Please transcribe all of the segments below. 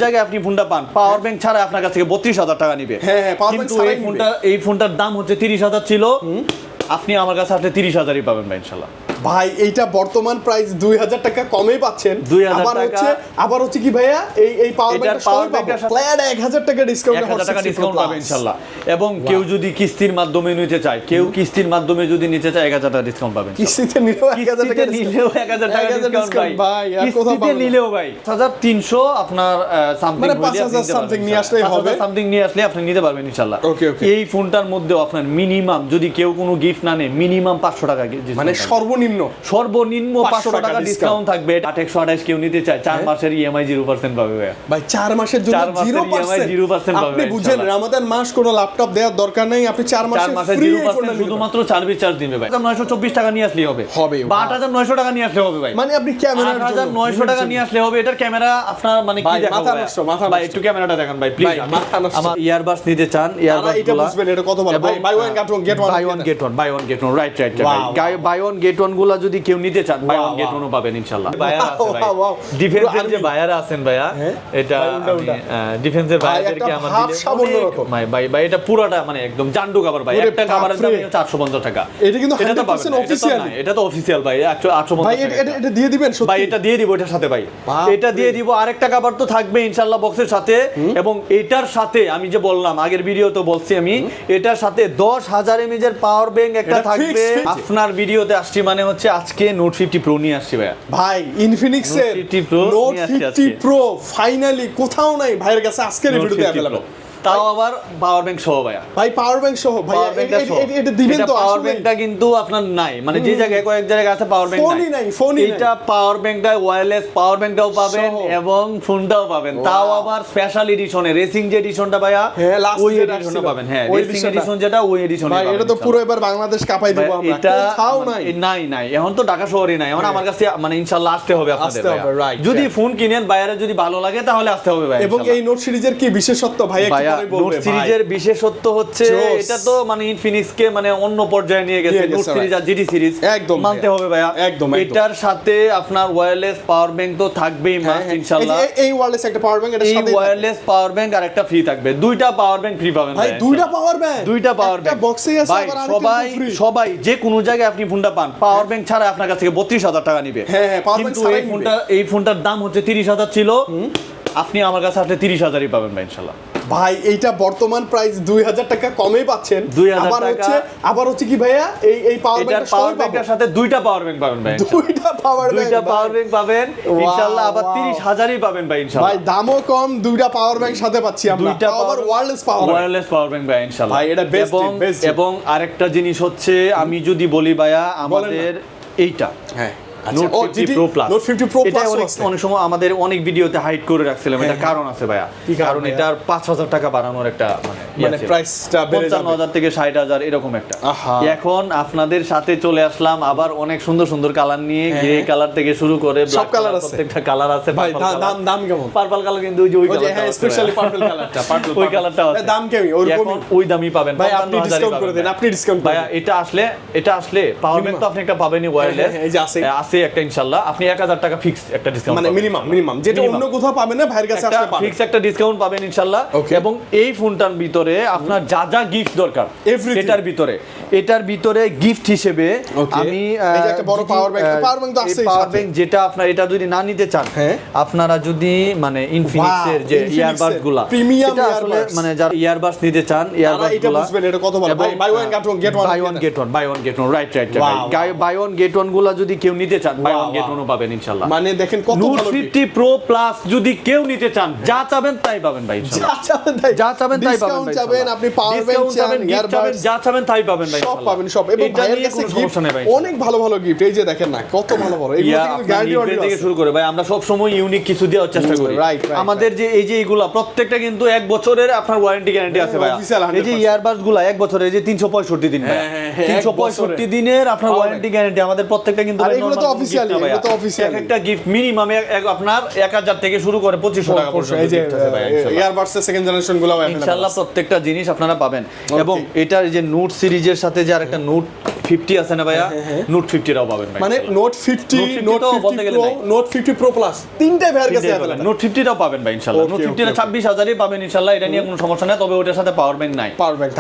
জায়গায় আপনি ফোনটা পান পাওয়ার ব্যাংক ছাড়া আপনার কাছ থেকে 32,000 টাকা নিবে। কিন্তু এই ফোনটার দাম হচ্ছে 30,000 ছিল, আপনি আমার কাছে আসলে 30,000ই পাবেন ভাই ইনশাআল্লাহ। ভাই এইটা বর্তমান প্রাইস 2000 টাকা কমে পাচ্ছেন। 2000 আবার হচ্ছে কি ভাইয়া এই পাওয়ার ব্যাংকটা ফ্ল্যাট 1000 টাকা ডিসকাউন্ট 1000 টাকা ডিসকাউন্ট পাবেন ইনশাআল্লাহ। এবং কেউ যদি কিস্তির মাধ্যমে নিতে চায়, কেউ কিস্তির মাধ্যমে যদি নিতে চায় 1000 টাকা ডিসকাউন্ট পাবেন। কিস্তিতে নিলেও 1000 টাকা নিলেও 1000 টাকা ডিসকাউন্ট ভাই। কিস্তিতে নিলেও ভাই 5300 আপনার সামথিং মানে 5000 সামথিং নিয়ে আসলেই হবে। সামথিং নিয়ে আসলে আপনি নিতে পারবেন ইনশাআল্লাহ। ওকে। এই ফোনটার মধ্যেও আপনার মিনিমাম যদি কেউ কোনো গিফট না নেয় মিনিমাম 500 টাকা মানে সর্বনিম্ন 500 টাকা ডিসকাউন্ট থাকবে। 828 কেউ নিতে চায় 4 মাসের ইএমআই 0% পাবে ভাই। 4 মাসের জন্য 0% পাবে। আপনি বুঝেন রমাদান মাস কোনো ল্যাপটপ দেওয়ার দরকার নাই, আপনি 4 মাসের ফ্রি 0% শুধুমাত্র সার্ভিস চার্জ দিবে ভাই। 924 টাকা নিয়ে আসলেই হবে বা 8900 টাকা নিয়ে আসলে হবে ভাই। মানে আপনি ক্যামেরার জন্য 8900 টাকা নিয়ে আসলে হবে। এটার ক্যামেরা আপনার মানে কি দেখাবো ভাই, একটু ক্যামেরাটা দেখান ভাই প্লিজ। আমার ইয়ারবাডস নিতে চান, ইয়ারবাডস এটা বুঝবেন এটা কত ভালো ভাই। Buy one get one right buy one get one গুলা যদি কেউ নিতে চান বাই ওয়ান গেট ওয়ানও পাবেন ইনশাআল্লাহ। ভাইয়া আছে ভাই, ডিফেন্সের যে ভাইয়ারা আছেন ভাইয়া, এটা ডিফেন্সের ভাইয়াদেরকে আমার দিলে ভাই এটা পুরোটা মানে একদম জান্ডু কভার ভাই। একটা কভারের দাম 850 টাকা। এটা কিন্তু 100% অফিশিয়াল। এটা তো অফিশিয়াল ভাই 850 ভাই। এটা দিয়ে দিবেন সত্যি ভাই, এটা দিয়ে দিব এটার সাথে ভাই। এটা দিয়ে দিব, আরেকটা কভার তো থাকবে ইনশাআল্লাহ বক্সের সাথে। এবং এটার সাথে আমি যে বললাম আগের ভিডিও তো বলছি আমি, এটার সাথে 10,000 mAh এর পাওয়ার ব্যাংক একটা থাকবে। আপনার ভিডিওতে আসছি মানে হচ্ছে আজকে নোট 50 প্রো নিয়ে আসছি ভাই। ইনফিনিক্স এর নোট 50 প্রো ফাইনালি কোথাও নাই ভাইয়ের কাছে আজকের ভিডিওতে अवेलेबल। তাও আবার পাওয়ার ব্যাংক সহ ভাই পাওয়ার ব্যাংক সহ ভাই। এটা দিবেন তো? পাওয়ার ব্যাংকটা কিন্তু আপনার নাই, মানে যে জায়গায় কয়েক জায়গায় আছে পাওয়ার ব্যাংক নাই। এটা পাওয়ার ব্যাংকটা ওয়্যারলেস পাওয়ার ব্যাংকটাও পাবেন এবং ফোনটাও পাবেন, তাও আবার স্পেশাল এডিশনে। রেসিং যে এডিশনটা ভাইয়া ওই এডিশনে পাবেন। হ্যাঁ, রেসিং এডিশন যেটা ওই এডিশনে ভাই। এটা তো পুরো এবার বাংলাদেশ কাঁপাই দেব আমরা। কোথাও নাই এখন তো ঢাকা শহরে নাই। এখন আমার কাছে মানে ইনশাআল্লাহ আসতে হবে আপনাদের। যদি ফোন কিনেন বাইরে যদি ভালো লাগে তাহলে আসতে হবে ভাই। এবং এই নোট সিরিজের কি বিশেষত্ব ভাই একটু পরে বলবেন। নোট সিরিজের বিশেষত্ব হচ্ছে এটা তো মানে ইনফিনিক্স কে মানে অন্য পর্যায়ে নিয়ে গেছে। নোট সিরিজ আর জিডি সিরিজ একদম মানতে হবে ভাইয়া। একদম এটার সাথে আপনার ওয়্যারলেস পাওয়ার ব্যাংক তো থাকবেই মাস্ট ইনশাআল্লাহ। এই ওয়্যারলেস একটা পাওয়ার ব্যাংক, এর সাথে ওয়্যারলেস পাওয়ার ব্যাংক আর একটা ফ্রি থাকবে। দুইটা পাওয়ার ব্যাংক ফ্রি পাবেন ভাই। দুইটা পাওয়ার ব্যাংক একটা বক্সে আছে। আবার আরেকটা সবাই যে কোনো জায়গায় আপনি ফোনটা পান পাওয়ার ব্যাংক ছাড়া আপনার কাছ থেকে 32,000 টাকা নিবে। কিন্তু এই ফোনটার দাম হচ্ছে 30,000 ছিল, আপনি আমার কাছে আসলে 30,000ই পাবেন ভাই ইনশাআল্লাহ। ভাই এইটা বর্তমান প্রাইস 2000 টাকা কমে পাচ্ছেন। আবার হচ্ছে কি ভাইয়া এই পাওয়ার ব্যাংকের সাথে দুইটা পাওয়ার ব্যাংক পাবেন ভাই। দুইটা পাওয়ার ব্যাংক পাবেন ইনশাআল্লাহ। আবার 30,000ই পাবেন ভাই ইনশাআল্লাহ। ভাই দামও কম, দুইটা পাওয়ার ব্যাংক সাথে পাচ্ছি আমরা। দুইটা আবার ওয়্যারলেস পাওয়ার ব্যাংক ভাই ইনশাআল্লাহ। ভাই এটা বেস্ট। এবং আরেকটা জিনিস হচ্ছে আমি যদি বলি ভাইয়া আমাদের এইটা নোট 50 প্রো প্লাস, এটা অনেক সময় আমাদের অনেক ভিডিওতে হাইড করে রাখছিলাম। এটা কারণ আছে ভাইয়া, কারণ এটার 5,000 টাকা বাড়ানোর একটা মানে প্রাইসটা বেড়ে যাবে 55,000 থেকে 60,000 এরকম একটা। এখন আপনাদের সাথে চলে আসলাম আবার অনেক সুন্দর সুন্দর কালার নিয়ে। গ্রে কালার থেকে শুরু করে সব কালার আছে, প্রত্যেকটা কালার আছে ভাই। দাম কেমন? পার্পল কালার কিন্তু ওই কালারটা, হ্যাঁ স্পেশালি পার্পল কালারটা, ওই কালারটা আছে। দাম কেমন? এখন ওই দামই পাবেন ভাই। আপনি ডিসকাউন্ট করে দেন, আপনি ডিসকাউন্ট ভাইয়া। এটা আসলে পাওয়ার ব্যাংক তো আপনি একটা পাবেনই ওয়্যারলেস, এই যে আছে একটা ইনশাআল্লাহ। আপনি 1000 টাকা ফিক্স একটা ডিসকাউন্ট মানে মিনিমাম যেটা অন্য কোথাও পাবেন না ভাইয়ের কাছে আসলে পাবেন। ফিক্স একটা ডিসকাউন্ট পাবেন ইনশাআল্লাহ। এবং এই ফোনটার ভিতরে আপনার যা যা গিফট দরকার এটার ভিতরে গিফট হিসেবে আমি এই যে একটা বড় পাওয়ার ব্যাংক তো আছে। পাওয়ার ব্যাংক যেটা আপনারা এটা যদি না নিতে চান, আপনারা যদি মানে ইনফিনিক্স এর যে ইয়ারবাডস গুলা প্রিমিয়াম আসলে মানে যারা ইয়ারবাডস নিতে চান, ইয়ারবাডস এটা বুঝবেন এটা কত ভালো ভাই। Buy one get one right buy one get one গুলা যদি কেউ নিতে চান বাই ওয়ান গেট ওয়ানও পাবেন ইনশাআল্লাহ। মানে দেখেন কত নোট ভালো 50 প্রো প্লাস যদি কেউ নিতে চান যা চাবেন তাই পাবেন ভাই ইনশাআল্লাহ। যা চাবেন তাই পাবেন ভাই। চাবেন আপনি পাওয়ার ব্যাংক চাবেন, ইয়ারবাডস যা চাবেন তাই পাবেন ভাই সব পাবেন সব। এবং ভাইয়ের কাছে গিফট অনেক ভালো গিফট। এই যে দেখেন না কত ভালো এগুলো কিন্তু গ্যারান্টি ওয়ারেন্টি থেকে শুরু করে ভাই। আমরা সব সময় ইউনিক কিছু দেওয়ার চেষ্টা করি। আমাদের যে এই যে এগুলা প্রত্যেকটা কিন্তু 1 বছরের আপনার ওয়ারেন্টি গ্যারান্টি আছে ভাই। এই যে ইয়ারবাডস গুলা 1 বছরের, এই যে 365 দিন ভাই। 365 দিনের আপনার ওয়ারেন্টি গ্যারান্টি আমাদের প্রত্যেকটা কিন্তু। আর এগুলো তো অফিশিয়াল, এগুলো তো অফিশিয়াল। একটা গিফট মিনিমাম আপনার 1000 থেকে শুরু করে 2500 টাকা পর্যন্ত। এই যে ইয়ারবাডস এর সেকেন্ড জেনারেশন গুলো ইনশাআল্লাহ প্রত্যেকটা জিনিস আপনারা পাবেন। এবং এটার যে নোট সিরিজের সাথে যে আরেকটা নোট 50 আছে না ভাইয়া, নোট 50 টাও পাবেন ভাই। মানে note 50, note 50 pro, note 50 pro plus তিনটা ভাইয়ের কাছে अवेलेबल। নোট 50 টাও পাবেন ভাই ইনশাআল্লাহ। নোট 50 এর 26000 পাবেন ইনশাআল্লাহ, এটা নিয়ে কোনো সমস্যা নাই। তবে ওটার সাথে পাওয়ার ব্যাংক নাই,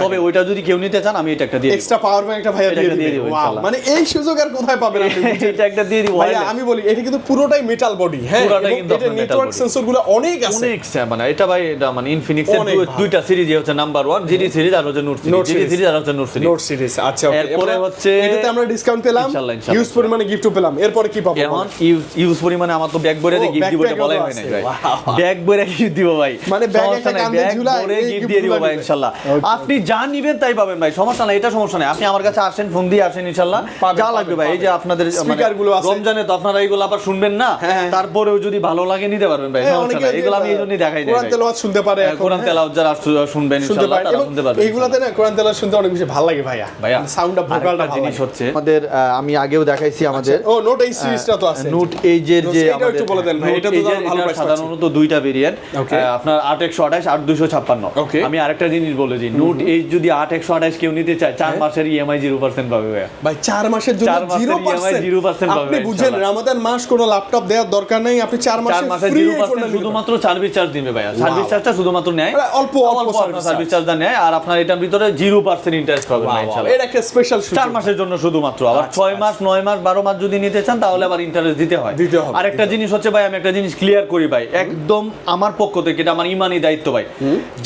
তবে ওইটা যদি কেউ নিতে চান আমি এটা একটা দিয়ে এক্সট্রা পাওয়ার ব্যাংক একটা ভাইয়া দিয়ে দিব ইনশাআল্লাহ। মানে এই সুযোগ আর কোথায় পাবেন আপনি? এটা একটা দিয়ে দিব ভাইয়া। আমি বলি এটা কিন্তু পুরোটাই মেটাল বডি, হ্যাঁ, পুরোটাই কিন্তু এটা নেটওয়ার্ক সেন্সরগুলো অনেক আছে, অনেক মানে এটা ভাই, এটা মানে ইনফিনিক্স এর দুইটা সিরিজ হচ্ছে নাম্বার 1 জিডি সিরিজ আর হচ্ছে নোট সিরিজ, জিডি সিরিজ আর হচ্ছে নোট সিরিজ। আচ্ছা, ওকে। এরপরে হচ্ছে এটাতে আমরা ডিসকাউন্ট পেলাম, ইউজ পরিমাণে গিফটও পেলাম। এরপরে কি পাবো? এখন ইউজ পরিমাণে আমার তো ব্যাগ ভরে দিয়ে গিফট দিব, এটা বলাই হয় নাই ভাই। ব্যাগ ভরে গিফট দিব ভাই, মানে ব্যাগ একটা কান্দে ঝুলায় ভরে গিফট দিয়ে দিব ভাই ইনশাআল্লাহ। আপনি যা নিবেন তাই পাবেন ভাই, সমস্যা নাই, এটা সমস্যা নাই। আপনি আমার কাছে আসেন, ফোন দিয়ে আসেন ইনশাআল্লাহ, যা লাগবে ভাই। এই যে আপনাদের স্পিকার গুলো আছে, রমজানে তো আপনারা এইগুলো আবার শুনবেন না, তারপরেও যদি ভালো লাগে নিতে পারবেন ভাই, সমস্যা নাই। এগুলো আমি এইজন্যই দেখাই দেই। কোরআন তেলাওয়াত শুনতে পারে, কোরআন তেলাওয়াত যারা শুনবেন ইনশাআল্লাহ তারা শুনতে পারবেন। এইগুলাতে না কোরআন তেলাওয়াত শুনতে অনেক বেশি ভালো লাগে ভাইয়া, সাউন্ডটা ভোকালটা ভালো জিনিস হচ্ছে আমাদের। আমি আগেও দেখাইছি আমাদের ও নোট এই সিরিজটা তো আছে, নোট এইজের যে এটা একটু বলে দেন ভাই। এটা তো ভালো প্রাইস, সাধারণত দুইটা ভেরিয়েন্ট, আপনার 8128 8256। আমি আরেকটা জিনিস বলে দিই, নোট এইচ যদি 8128 কেউ নিতে চায় 4 মাসের ইএমআই 0% পাবে ভাই। 4 মাসের জন্য 0%। আপনি বুঝেন রমাদান মাস কোনো ল্যাপটপ দেওয়ার দরকার নাই, আপনি 4 মাসে ফ্রি 0% শুধুমাত্র সার্ভিস চার্জ দিবে ভাই। সার্ভিস চার্জটা শুধুমাত্র নেয় অল্প সার্ভিস চার্জটা নেয়, আর আপনার এটার ভিতরে 0% ইন্টারেস্ট পাবেন ভাই ইনশাআল্লাহ। এটা একটা স্পেশাল 4 মাসের জন্য শুধুমাত্র। আবার 6 মাস 9 মাস 12 মাস যদি নিতে চান তাহলে আবার ইন্টারেস্ট দিতে হয়। আরেকটা জিনিস হচ্ছে ভাই, আমি একটা জিনিস ক্লিয়ার করি ভাই, একদম আমার পক্ষ থেকে, এটা আমার ইমানি দায়িত্ব ভাই।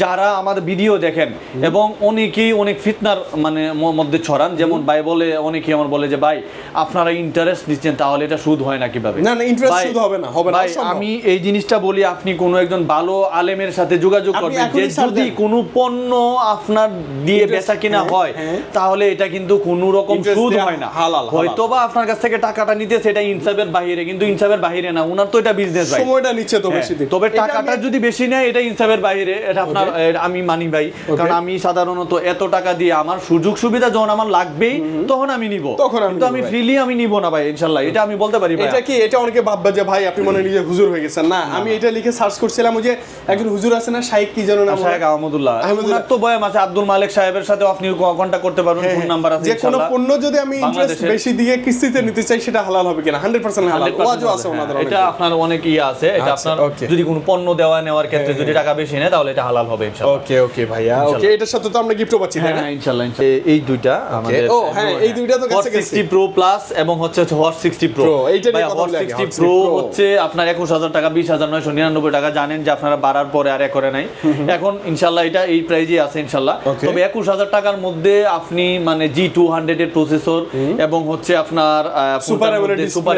যারা আমাদের ভিডিও দেখেন এবং অনেকেই অনেক ফিতনার মানে মধ্যে ছড়ান, যেমন ভাই বলে অনেকেই আমার বলে যে ভাই আপনারা ইন্টারেস্ট দিচ্ছেন তাহলে এটা সুদ হয় না কিভাবে? না ইন্টারেস্ট সুদ হবে না, হবে না। ভাই আমি এই জিনিসটা বলি, আপনি কোনো একজন ভালো আলেমের সাথে যোগাযোগ করবেন, যে যদি কোনো পণ্য আপনার দিয়ে বেচা কিনা হয় তাহলে এটা কিন্তু কোনো রকম সুদ হয় না। হয়তোবা আপনার কাছ থেকে টাকাটা নিতে সেটা ইনসাফের বাইরে, কিন্তু ইনসাফের বাইরে না, ওনার তো এটা বিজনেস ভাই, সময়টা নিচ্ছে তো বেশি দিন। তবে টাকাটা যদি বেশি নেয় এটা ইনসাফের বাইরে, এটা আপনার আমি মানি ভাই। কারণ আমি সাধারণত এত টাকা দিয়ে আমার সুযোগ সুবিধা যখন আমার লাগবেই তখন আমি নিব, কিন্তু আমি ফ্রিলি আমি নিব না ভাই ইনশাআল্লাহ, এটা আমি বলতে পারি ভাই। এটা কি, এটা অনেকে ভাববে যে ভাই আপনি মনে নিজে হুজুর হয়ে গেছেন। না, আমি এটা লিখে সার্চ করছিলাম, ওই যে একজন হুজুর আছে না, শাইখ কি জানো না, শাইখ আহমদুল্লাহ, ওনার তো বয়ান আছে, আব্দুল মালিক সাহেবের সাথে আপনি কন্টাক্ট করতে পারবেন, ফোন নাম্বার আছে ইনশাআল্লাহ। যে কোনো পণ্য যদি আমি ইন্টারেস্ট বেশি দিয়ে কিস্তিতে নিতে চাই সেটা হালাল হবে কিনা? 100% হালাল। ওয়াজও আছে ওনাদের, এটা আপনার অনেক আছে, এটা আপনার যদি কোনো পণ্য দেওয়া নেওয়ার ক্ষেত্রে যদি টাকা বেশি নেয় তাহলে এটা হালাল হবে ইনশাআল্লাহ। ওকে ওকে ভাইয়া, ওকে। এটার সাথে তো আমরা গিফটও পাচ্ছি, তাই না? হ্যাঁ ইনশাআল্লাহ। এই দুইটা আমাদের, ও হ্যাঁ, এই দুইটা তো কাছে 60 প্রো প্লাস এবং হচ্ছে হট 60 প্রো। এইটা নিয়ে কথা বলি। 60 প্রো হচ্ছে আপনার 21000 টাকা, 20999 টাকা। জানেন যে আপনারা বাড়ার পরে আর করে নাই, এখন ইনশাআল্লাহ এটা এই প্রাইজে আছে ইনশাআল্লাহ। তবে 21000 টাকার মধ্যে আপনি মানে G200 এর প্রসেসর এবং হচ্ছে আপনার super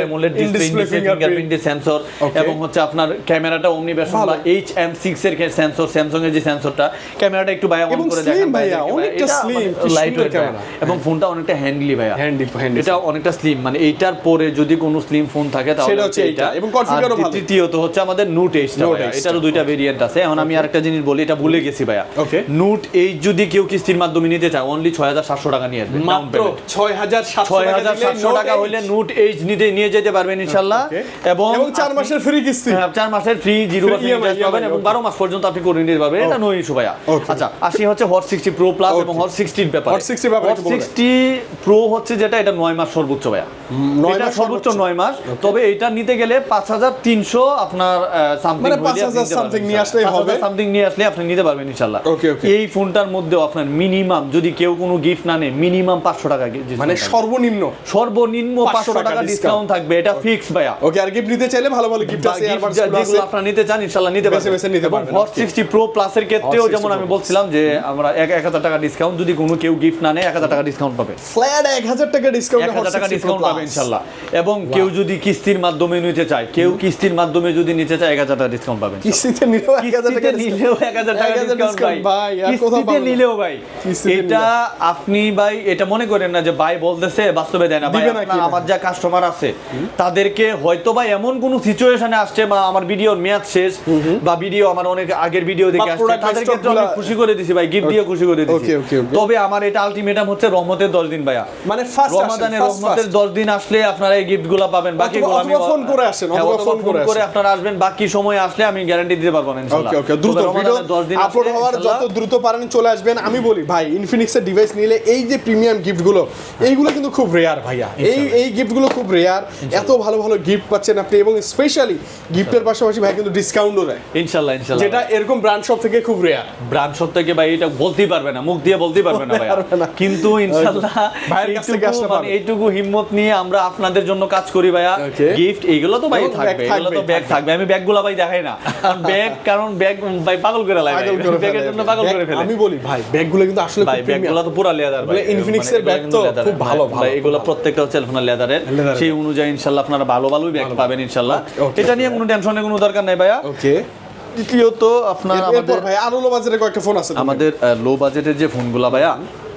AMOLED display, fingerprint sensor, এবং হচ্ছে আপনার ক্যামেরাটা ওমনি ভার্সন বা HM6 এর সেন্সর, স্যামসাং এর যে সেন্সরটা, ক্যামেরাটা একটু ভাই অন করে দেখেন ভাই, অনেকটা স্লিম, লাইট ওয়েট ক্যামেরা, এবং ফোনটা অনেকটা হ্যান্ডলি ভাই, এটা অনেকটা স্লিম। মানে এইটার পরে যদি কোনো স্লিম ফোন থাকে তাহলে হচ্ছে এটা, এবং কনফিগারও ভালো। তৃতীয়ত হচ্ছে আমাদের নোট এইচ, এটারও দুইটা ভেরিয়েন্ট আছে। এখন আমি আরেকটা জিনিস বলি, এটা ভুলে গেছি ভাইয়া, নোট এইচ যদি কেউ কিস্তির মাধ্যমে নিতে চায় অনলি 6700 টাকা নিয়ে আসবে, মাত্র 6700 টাকা হইলে নোট এইচ নিয়ে যেতে পারবেন ইনশাআল্লাহ। এবং 4 মাসের ফ্রি কিস্তি, 4 মাসের ফ্রি 0% ইন্টারেস্ট পাবেন, এবং 12 মাস পর্যন্ত আপনি করে নিতে পারবেন, এটা নো ইস্যু ভাইয়া। আচ্ছা, আসি হচ্ছে হট 60 প্রো প্লাস এবং হট 60 এর ব্যাপারে। হট 60 প্রো হচ্ছে যেটা, এটা 9 মাস সর্বোচ্চ ভাইয়া, এটা সর্বোচ্চ 9 মাস। তবে এটা নিতে গেলে 5300 আপনার সামথিং, মানে 5000 সামথিং নিয়ে আসলেই হবে, সামথিং নিয়ে আসলে আপনি নিতে পারবেন ইনশাআল্লাহ। এই ফোনটার মধ্যে আপনার মিনিমাম যদি কেউ কোনো গিফট না নেয়, মিনিমাম 500 টাকা, মানে সর্বনিম্ন 500 টাকা ডিসকাউন্ট থাকবে, এটা ফিক্স ভাইয়া। ওকে, আর গিফট নিতে চাইলে ভালো ভালো গিফট আছে, যেগুলো আপনারা নিতে চান ইনশাআল্লাহ নিতে পারবেন। হট 60 প্রো প্লাস এর ক্ষেত্রেও যেমন আমি বলছিলাম যে আমরা 1000 টাকা ডিসকাউন্ট, যদি কোনো কেউ গিফট না নেয় 1000 টাকা ডিসকাউন্ট পাবে, ফ্ল্যাট 1000 টাকা ডিসকাউন্ট, 1000 টাকা ডিসকাউন্ট পাবে ইনশাআল্লাহ। এবং কেউ যদি কিস্তির মাধ্যমে নিতে চায়, কেউ কিস্তির মাধ্যমে যদি নিতে চায় 1000 টাকা ডিসকাউন্ট পাবেন, কিস্তিতে নিলেও 1000 টাকা ডিসকাউন্ট ভাই, কিস্তিতে নিলেও ভাই। এটা আপনি ভাই এটা মনে করেন না যে ভাই বলতেছে বাস্তবে দেয় না ভাই। আমার যা কাস্টমার আছে তাদেরকে হয়তো বা এমন কোন সিচুয়েশনে আসছে বা আমার ভিডিওর মেয়াদ শেষ বা ভিডিও আমার অনেক আগের ভিডিও দেখে আসছে, তাদের ক্ষেত্রে আমি খুশি করে দিছি ভাই, গিফট দিয়ে খুশি করে দিছি। তবে আমার এটা আলটিমেটাম হচ্ছে রহমতের 10 দিন ভাইয়া, মানে ফার্স্ট রমাদানের রহমতের 10 দিন আসলে আপনারা এই গিফটগুলো পাবেন। বাকিগুলো আমি ফোন করে আসেন, অথবা ফোন করে আপনারা আসবেন, বাকি সময় আসলে আমি গ্যারান্টি দিতে পারবো না ইনশাআল্লাহ। ওকে দ্রুত ভিডিও আপলোড হওয়ার যত দ্রুত পারেন চলে আসবেন। আমি বলি ভাই, ইনফিনিক্স এর ডিভাইস নিলে এই যে প্রিমিয়াম গিফটগুলো গিফটগুলো এইগুলো কিন্তু খুব রেয়ার ভাইয়া। এই গিফটগুলো খুব রেয়ার। এত ভালো ভালো গিফট পাচ্ছেন আপনি, এবং স্পেশালি গিফটের পাশাপাশি ভাই কিন্তু ডিসকাউন্টও দেয় ইনশাআল্লাহ ইনশাআল্লাহ, যেটা এরকম ব্র্যান্ড শপ থেকে খুব রেয়ার। ব্র্যান্ড শপ থেকে ভাই এটা বলতেই পারবে না, মুখ দিয়ে বলতেই পারবে না ভাই, কিন্তু ইনশাআল্লাহ ভাইয়ের কাছ থেকে আসলে মানে এইটুকু হিম্মত নিয়ে আমরা আপনাদের জন্য কাজ করি ভাইয়া। গিফট এইগুলো তো ভাই থাকবে, এগুলো তো ব্যাগ থাকবে। আমি ব্যাগগুলো ভাই দেখাই না, কারণ ব্যাগ ভাই পাগল করে লাগে, ব্যাগের জন্য পাগল করে ফেলে। আমি বলি ভাই ব্যাগগুলো কিন্তু আসলে ভাই ব্যাগগুলো তো পুরো লেদার ভাই, ইনফিনিক্সের ব্যাগ তো খুব ভালো ভালো, এগুলো প্রত্যেকটা সেলফোন লেদারের, সেই অনুযায়ী ইনশাআল্লাহ আপনারা ভালো ভালোই ব্যাগ পাবেন ইনশাআল্লাহ। এটা নিয়ে কোনো টেনশনের কোনো দরকার নাই ভাইয়া। ওকে, দ্বিতীয়ত আপনার আমাদের ভাই আরো লো বাজেটের কয়েকটা ফোন আছে আমাদের লো বাজেটের যে ফোনগুলো ভাইয়া,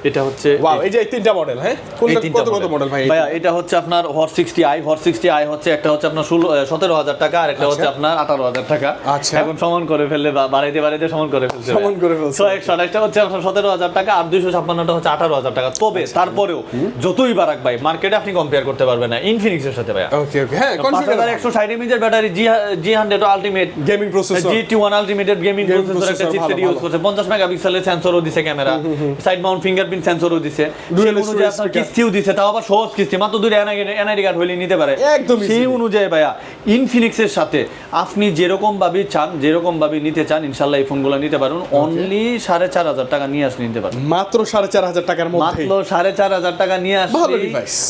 এটা হচ্ছে ওয়াও, এই যে তিনটা মডেল। হ্যাঁ, কত কত মডেল ভাই? ভাইয়া এটা হচ্ছে আপনার হট 60i, হট 60i হচ্ছে একটা হচ্ছে আপনার 17,000 টাকা, আর একটা হচ্ছে আপনার 18,000 টাকা। আচ্ছা, এখন সমান করে ফেললে বাড়াইতে বাড়াইতে সমান করে ফেলছে, সমান করে ফেলছে। 128টা হচ্ছে আপনার 17,000 টাকা, আর 256টা হচ্ছে 18,000 টাকা। তবে তারপরেও যতই বাড়াক ভাই, মার্কেটে আপনি কম্পেয়ার করতে পারবেন না ইনফিনিক্সের সাথে ভাইয়া। ওকে ওকে, হ্যাঁ, 5160 mAh battery, G100 ultimate gaming processor, GT1 ultimate gaming processor, একটা চিপসেট ইউজ করছে, 50 মেগাপিক্সেলের সেন্সরও দিছে ক্যামেরা, সাইড মাউন্ট ফিঙ্গারপ্রিন্ট সেন্সরও দিছে, সেই অনুযায়ী আপনার কিস্তিও দিছে, তাও আবার সহজ কিস্তি, মাত্র 2 এনআইডি কার্ড হইলে নিতে পারে একদম। সেই অনুযায়ী ভাইয়া ইনফিনিক্সের সাথে আপনি যেরকম ভাবে চান, যেরকম ভাবে নিতে চান ইনশাআল্লাহ এই ফোনগুলো নিতে পারবেন। অনলি 4,500 টাকা নিয়ে আসলে নিতে পারবেন, মাত্র 4,500 টাকার মধ্যে, মাত্র 4,500 টাকা নিয়ে আসলে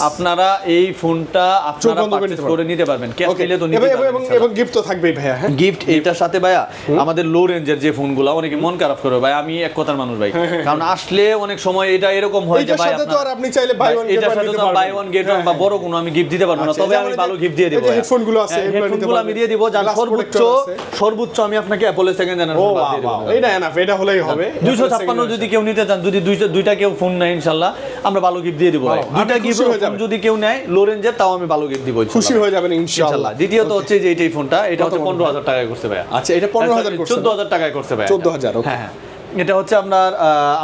আপনারা এই ফোনটা আপনারা পারচেজ করে নিতে পারবেন। ক্যাশ দিলে তো নিতে পারবেন, এবং গিফট তো থাকবেই ভাইয়া। হ্যাঁ, গিফট এটার সাথে ভাইয়া আমাদের লো রেঞ্জের যে ফোনগুলো, অনেকে মন খারাপ করে ভাই, আমি এক কথার মানুষ ভাই, কারণ আসলে অনেক সময় এটা এরকম হয় যে ভাই আপনি চাইলে বাই ওয়ান গেট ওয়ান বা বড় কোনো আমি গিফট দিতে পারবো না, তবে আমি ভালো গিফট দিয়ে দেব। হেডফোনগুলো আছে, হেডফোনগুলো আমি দিয়ে দিব, যার সর্বোচ্চ আমি আপনাকে অ্যাপলের সেকেন্ড জেনারেশন দিয়ে দেব। এটা এনাফ, এটা হলেই হবে। 256 যদি কেউ নিতে চান, যদি দুইটা কেউ ফোন নেয় ইনশাআল্লাহ আমরা ভালো গিফট দিয়ে দিব ভাই। দুইটা গিফট যদি কেউ নেয় লো রেঞ্জের, তাও আমি ভালো গিফট দিব, খুশি হয়ে যাবেন ইনশাআল্লাহ। দ্বিতীয়ত হচ্ছে যে এই ফোনটা, এটা হচ্ছে 15,000 টাকায় করছে ভাই। আচ্ছা, এটা 15,000 করছে, 14,000 টাকায় করছে ভাই। 14,000, ওকে। হ্যাঁ, এটা হচ্ছে আপনার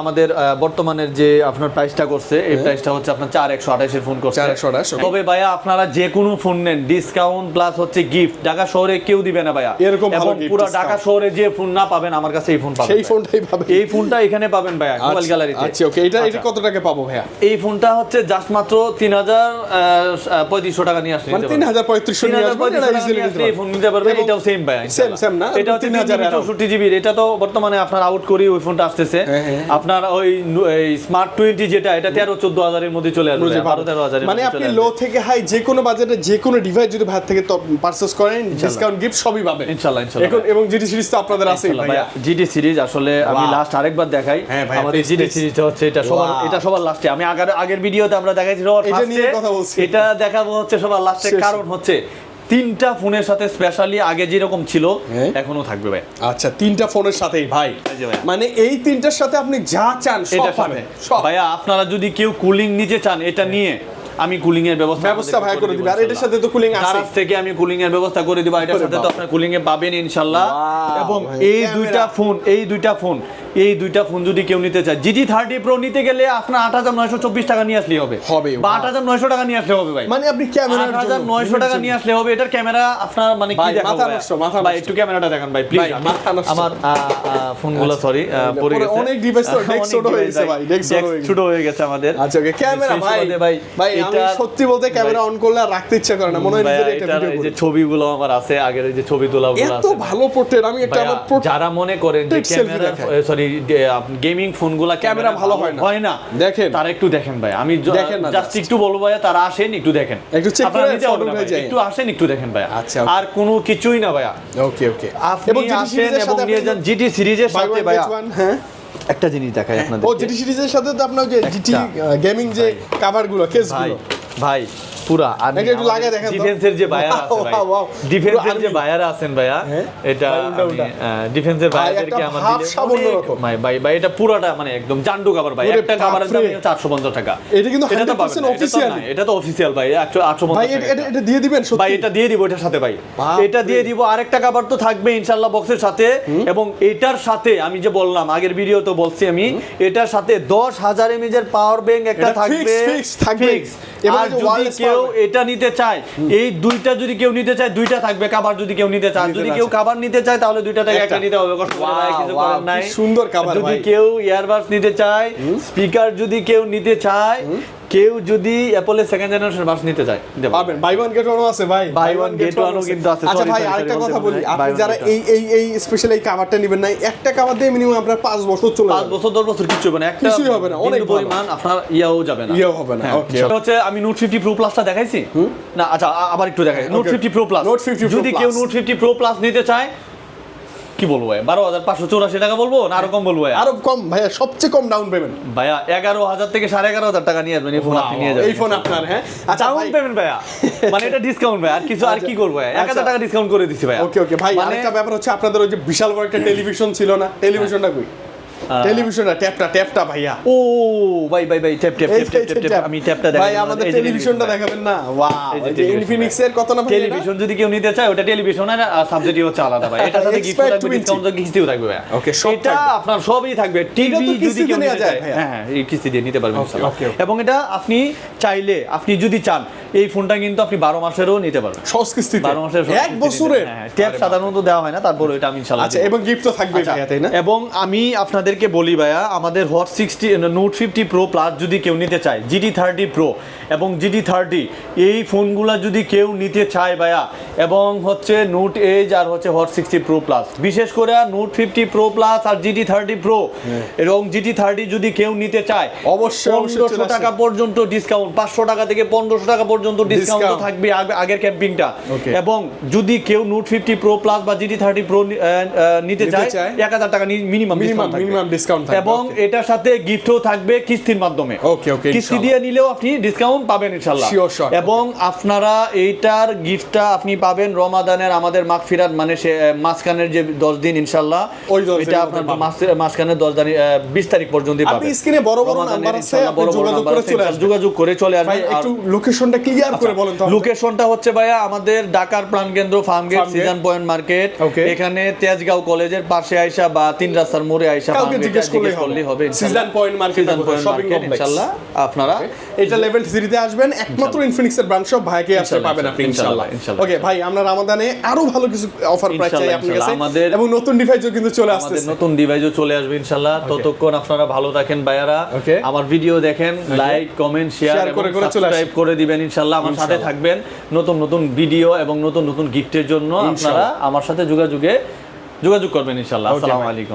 আমাদের বর্তমানের যে আপনার প্রাইসটা করছে, এই প্রাইসটা হচ্ছে আপনার 4,128 এর ফোন করছে, 4,128। তবে ভাইয়া আপনারা যে কোনো ফোন নেন, ডিসকাউন্ট প্লাস হচ্ছে গিফট ঢাকা শহরে কেউ দিবে না ভাইয়া, এরকম ভালো এবং পুরো ঢাকা শহরে যে ফোন না পাবেন আমার কাছে এই ফোন পাবেন, সেই ফোনটাই পাবেন, এই ফোনটা এখানে পাবেন ভাইয়া মোবাইল গ্যালারিতে। আচ্ছা, ওকে, এটা কত টাকা পাবো ভাইয়া? এই ফোনটা হচ্ছে জাস্ট মাত্র 3,3500 টাকা নিয়ে আসলে, মানে 3,3500 নিয়ে আসবেন, এটা ইজিলি নিতে পারবেন। এই ফোন নিতে পারবেন, এটাও সেম ভাইয়া, সেম না, এটা হচ্ছে 3,064 জিবি, এটা তো বর্তমানে আপনার আউট করি ওই ফোনটা আসতেছে আপনার ওই স্মার্ট 20 যেটা, এটা 13-14 এর মধ্যে চলে আসবে, 12-13 মানে আপনি লো থেকে হাই যে কোনো বাজেটে যে কোনো ডিভাইস যদি ভাই থেকে পারচেজ করেন, ডিসকাউন্ট গিফট সবই পাবেন ইনশাআল্লাহ। এবং জিটি সিরিজ তো আপনাদের আছে ভাইয়া। জিটি সিরিজ আসলে আমি লাস্ট আরেকবার দেখাই, আমাদের জিটি সিরিজটা হচ্ছে এটা সবার লাস্টে, আমি আগের ভিডিওতে আমরা দেখাইছি সবার ফার্স্টে, এটা দেখাবো হচ্ছে সবার লাস্টে, কারণ হচ্ছে 3টা ফোনের সাথে স্পেশালি আগে যেরকম ছিল এখনো থাকবে ভাই। আচ্ছা, 3টা ফোনের সাথেই ভাই, মানে এই 3টার সাথে আপনি যা চান সব পাবেন ভাইয়া। আপনারা যদি কেউ কুলিং নিতে চান, এটা নিয়ে আমি কুলিং এর ব্যবস্থা ভাই করে দিব, আর এটার সাথে তো কুলিং আছে, দারাজ থেকে আমি কুলিং এর ব্যবস্থা করে দিব, এটার সাথে তো আপনি কুলিং এ পাবেন ইনশাআল্লাহ। এবং এই দুইটা ফোন যদি কেউ নিতে চায়, GT 30 Pro নিতে গেলে আপনার 8,924 টাকা নিয়ে আসলেই হবে, বা 8,900 টাকা নিয়ে আসলে হবে ভাই, মানে আপনি ক্যামেরার জন্য 8,900 টাকা নিয়ে আসলে হবে। এটার ক্যামেরা আপনার মানে কি দেখাবো ভাই, একটু ক্যামেরাটা দেখান ভাই প্লিজ। আমার ফোনগুলো সরি পড়ে গেছে, অনেক ডিভাইস তো ডেস্ক ছোট হয়ে গেছে ভাই, ডেস্ক ছোট হয়ে গেছে আমাদের। আচ্ছা, ওকে, ক্যামেরা ভাই আমি সত্যি বলতে ক্যামেরা অন করলে আর রাখতে ইচ্ছা করে না, মনে হয় নিজের একটা ভিডিও করি। এই যে ছবিগুলো আমার আছে, আগের এই যে ছবি তোলাগুলো আছে, এত ভালো পোর্ট্রেট, আমি একটা আমার যারা মনে করেন যে ক্যামেরা সরি গেমিং ফোনগুলো ক্যামেরা ভালো হয় না, দেখেন তারা একটু দেখেন ভাই, আমি জাস্ট একটু বলবো ভাই, তারা আসেন একটু দেখেন, একটু চেক করে একটু আসেন একটু দেখেন ভাই। আচ্ছা, আর কোনো কিছুই না ভাইয়া। ওকে ওকে, এবং আসেন এবং নিয়ে যান জিটি সিরিজের সাথে ভাইয়া। হ্যাঁ, একটা জিনিস দেখাই আপনাদের, জিটি সিরিজের সাথে তো আপনার যে জিটি গেমিং যে কভারগুলো, কেসগুলো ভাই পুরা, আর একটু লাগিয়ে দেখেন ডিফেন্সের যে বায়ার আছে ভাই, ডিফেন্সের যে বায়ার আছেন ভাইয়া, এটা ডিফেন্সের বায়ারদেরকে আমাদের ভাই এটা পুরাটা মানে একদম জান্ডু কভার ভাই, একটা কভারের দাম 450 টাকা। এটা কিন্তু 100% অফিশিয়াল, এটা তো অফিশিয়াল ভাই, 850 ভাই। এটা দিয়ে দিবেন সত্যি ভাই, এটা দিয়ে দিব এটার সাথে ভাই, এটা দিয়ে দিব। আরেকটা কভার তো থাকবে ইনশাআল্লাহ বক্সের সাথে, এবং এটার সাথে আমি যে বললাম আগের ভিডিও তো বলছি আমি, এটার সাথে 10,000 mAh এর পাওয়ার ব্যাংক একটা থাকবে, ফিক্স। আর যদি কেউ এটা নিতে চায়, এই দুইটা যদি কেউ নিতে চায়, দুইটা থাকবে কভার। যদি কেউ নিতে চায়, যদি কেউ কভার নিতে চায়, তাহলে দুইটা থেকে একটা নিতে হবে, কষ্ট করে ভাই কিছু করার নাই। সুন্দর কভার ভাই। যদি কেউ ইয়ারবাডস নিতে চায়, স্পিকার যদি কেউ নিতে চায়, কেউ যদি অ্যাপলের সেকেন্ড জেনারেশন বাস নিতে চায় পাবেন। বাই ওয়ান গেট ওয়ানও আছে ভাই, বাই ওয়ান গেট ওয়ানও কিন্তু আছে। আচ্ছা ভাই আরেকটা কথা বলি, আপনি যারা এই স্পেশাল এই কভারটা নেবেন না, একটা কভার দিয়ে মিনিমাম আপনার 5 বছর চলে যাবে। 5 বছর 10 বছর কিছু হবে না, একটা কিছুই হবে না, অনেক পরিমাণ আপনার ইয়াও যাবে না, ইয়াও হবে না। ওকে, সেটা হচ্ছে আমি নোট 50 প্রো প্লাসটা দেখাইছি না, আচ্ছা আবার একটু দেখাই। নোট 50 প্রো প্লাস, নোট 50 যদি কেউ নোট 50 প্রো প্লাস নিতে চায় কি বলবো ভাই, 12,584 টাকা বলবো না আরো কম বলবো ভাই? আরো কম ভাইয়া, সবচেয়ে কম ডাউন পেমেন্ট ভাইয়া 11,000 থেকে 11,500 টাকা নিয়ে আসবেন, এই ফোন আপনি নিয়ে যাবেন। এই ফোন আপনার। হ্যাঁ আচ্ছা ডাউন পেমেন্ট ভাইয়া, মানে এটা ডিসকাউন্ট ভাই, আর কিছু আর কি করবো ভাই, 1,000 টাকা ডিসকাউন্ট করে দিছি ভাইয়া। ওকে ওকে ভাই, আরেকটা ব্যাপার হচ্ছে আপনাদের ওই যে বিশাল বড় একটা টেলিভিশন ছিল না, টেলিভিশনটা কই? টেলিভিশনটা ট্যাপটা ভাইয়া। ও ভাই ট্যাপ আমি ট্যাপটা দেখাই ভাই, আমাদের টেলিভিশনটা দেখাবেন না? ওয়াও, এই যে ইনফিনিক্স এর কত না ভাই, টেলিভিশন যদি কেউ নিতে চায় ওটা টেলিভিশনের সাবজেক্টই হচ্ছে আলাদা ভাই, এটার সাথে গিফট থাকবে, ডিসকাউন্ট থাকবে, কিস্তিও থাকবে ভাই। ওকে, সব এটা আপনার সবই থাকবে। টিভি যদি কেউ নিতে চায়, হ্যাঁ এই কিস্তি দিয়ে নিতে পারবেন ইনশাআল্লাহ। এবং এটা আপনি চাইলে, আপনি যদি চান এই ফোনটা কিন্তু আপনি 12 মাসেরও নিতে পারবেন, সহজ কিস্তিতে 12 মাসের, 1 বছরের। হ্যাঁ ট্যাপ সাধারণত দেওয়া হয় না, তারপর এটা আমি ইনশাআল্লাহ। আচ্ছা, এবং গিফট তো থাকবে ভাইয়া, তাই না? এবং আমি আপনাদেরকে বলি ভাইয়া, আমাদের হট 60 নোট 50 প্রো প্লাস যদি কেউ নিতে চায়, GT30 প্রো এবং GT30 এই ফোনগুলা যদি কেউ নিতে চায় ভাইয়া, এবং হচ্ছে নোট এজ আর হচ্ছে হট 60 প্রো প্লাস, বিশেষ করে নোট 50 প্রো প্লাস আর GT30 প্রো এবং GT30 যদি কেউ নিতে চায় অবশ্যই 1500 টাকা পর্যন্ত ডিসকাউন্ট, 500 টাকা থেকে 1500 টাকা পর্যন্ত ডিসকাউন্ট থাকবে আগের ক্যাম্পিংটা। এবং যদি কেউ নোট 50 প্রো প্লাস বা GT30 প্রো নিতে চায় 1000 টাকা মিনিমাম ডিসকাউন্ট থাকবে, এবং এটার সাথে গিফটও থাকবে কিস্তির মাধ্যমে। ওকে ওকে, কিস্তি দিয়ে নিলেও আপনি ডিসকাউন্ট পাবেন ইনশাআল্লাহ। এবং আপনারা এইটার গিফটটা আপনি পাবেন রমাদানের আমাদের মাগফিরাত, মানে সে মাঝখানের যে 10 দিন ইনশাআল্লাহ, এটা আপনার মাঝখানের 10 দিন 20 তারিখ পর্যন্ত পাবেন। আপনি স্ক্রিনে বড় বড় নাম্বার আছে, আপনি যোগাযোগ করে চলে আসবেন। একটু লোকেশনটা ক্লিয়ার করে বলেন তো। লোকেশনটা হচ্ছে ভাইয়া আমাদের ঢাকার প্রাণকেন্দ্র ফার্মগেট সিজন পয়েন্ট মার্কেট, এখানে তেজগাঁও কলেজের পাশে আইসা বা 3 রাস্তার মোড়ে আইসা জিজ্ঞেস করলেই হবে। Season point market shopping complex ইনশাআল্লাহ আপনারা এটা লেভেল 3 তে আসবেন, একমাত্র ইনফিনিক্স এর ব্রাঞ্চ সব ভাইকে আসতে পাবেন আপনি ইনশাআল্লাহ। ওকে ভাই, আমরা রমাদানে আরো ভালো কিছু অফার প্রাইস চাই আপনার কাছে, এবং নতুন ডিভাইসও কিন্তু চলে আসছে, আমাদের নতুন ডিভাইসও চলে আসবে ইনশাআল্লাহ। ততক্ষণ আপনারা ভালো থাকেন ভাইয়ারা, আমার ভিডিও দেখেন, লাইক কমেন্ট শেয়ার এবং সাবস্ক্রাইব করে দিবেন ইনশাআল্লাহ। আমার সাথে থাকবেন নতুন নতুন ভিডিও এবং নতুন নতুন গিফটের জন্য আপনারা আমার সাথে যোগাযোগ করবেন ইনশাআল্লাহ। আসসালামু আলাইকুম।